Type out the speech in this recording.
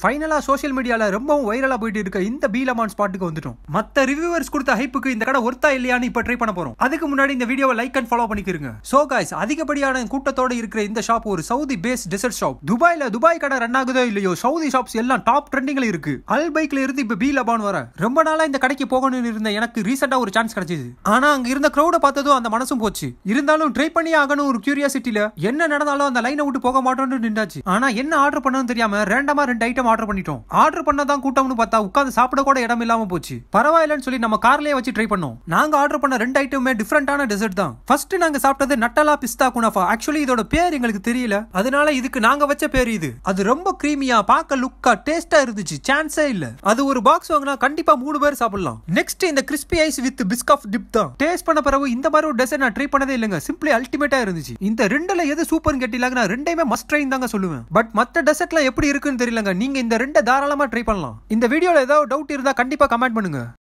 ஃபைனலா சோஷியல் மீடியால ரொம்பவும் வைரலா போயிட்டு இருக்க இந்த பி லெமான் ஸ்பாட்டுக்கு வந்துட்டோம். மத்த ரிவ்யூவர்ஸ் கொடுத்த ஹைப்புக்கு இந்த கடை ஒர்த்தா இல்லையான்னு இப்ப ட்ரை பண்ண போறோம். அதுக்கு முன்னாடி இந்த வீடியோவை லைக் அண்ட் ஃபாலோ பண்ணிக்கிறீங்க. சோ गाइस, அதிகப்படியான கூட்டத்தோட இருக்கிற இந்த ஷாப் ஒரு Saudi base dessert shop. Dubai கடை ரன் ஆகுதோ இல்லையோ, சவுதி ஷாப்ஸ் எல்லாம் டாப் ட்ரெண்டிங்ல இருக்கு. அல் பைக்ல இருந்து இப்ப பி லெமான் வர ரொம்ப நாளா இந்த கடைக்கு போகணும்னு இருந்த எனக்கு ரீசெண்டா ஒரு சான்ஸ் கிடைச்சது. ஆனா அங்க இருந்த கிரௌட பார்த்ததும் அந்த மனசும் போச்சு. இருந்தாலும் ட்ரை பண்ணி ஆகணும் ஒரு கியூரியாசிட்டில என்ன நடந்தாலும் அந்த லைனை விட்டு போக மாட்டோம்னு நின்றாச்சு. ஆனா என்ன ஆர்டர் பண்ணணும்னு தெரியாம ரேண்டமா 2 ஐட்டம் ஆர்டர் பண்ணிட்டோம். ஆர்டர் பண்ணதான் கூட்டம்னு பார்த்தா உட்கார்ந்து சாப்பிட கூட இடம் இல்லாம போச்சு. பரவாயில்லன்னு சொல்லி நம்ம கார்லயே வச்சு ட்ரை பண்ணோம். நாங்க ஆர்டர் பண்ண 2 ஐட்டமே டிஃபரெண்டான டெசர்ட் தான். ஃபர்ஸ்ட் நாங்க சாப்பிட்டது நட்டலா பிஸ்தா குனாஃபா. ஆக்சுவலி இதோட பேர் எங்களுக்கு தெரியல, அதனால இதுக்கு நாங்க வச்ச பேர் இது. அது ரொம்ப கிரீமியா, பார்க்க லுக்கா, டேஸ்டா இருந்துச்சு. சான்ஸே இல்ல. அது ஒரு பாக்ஸ் வாங்கினா கண்டிப்பா 3 பேர் சாப்பிடலாம். நெக்ஸ்ட் இந்த crispy ice with biscuit dip தான். டேஸ்ட் பண்ண பிறகு இந்த மாதிரி ஒரு டெசர்ட் நான் ட்ரை பண்ணதே இல்லங்க. சிம்பிளி அல்டிமேட்டா இருந்துச்சு. இந்த ரெண்டுல எது சூப்பர்னு கேட்டிலாங்க, நான் ரெண்டையுமே மஸ்ட் ட்ரை தாங்க சொல்லுவேன். பட் மத்த டெசர்ட்லாம் எப்படி இருக்குன்னு தெரியலங்க. நீங்க இந்த ரெண்டை தாராளமா ட்ரை பண்ணலாம். இந்த வீடியோல ஏதாவது டவுட் இருந்தா கண்டிப்பா கமெண்ட் பண்ணுங்க.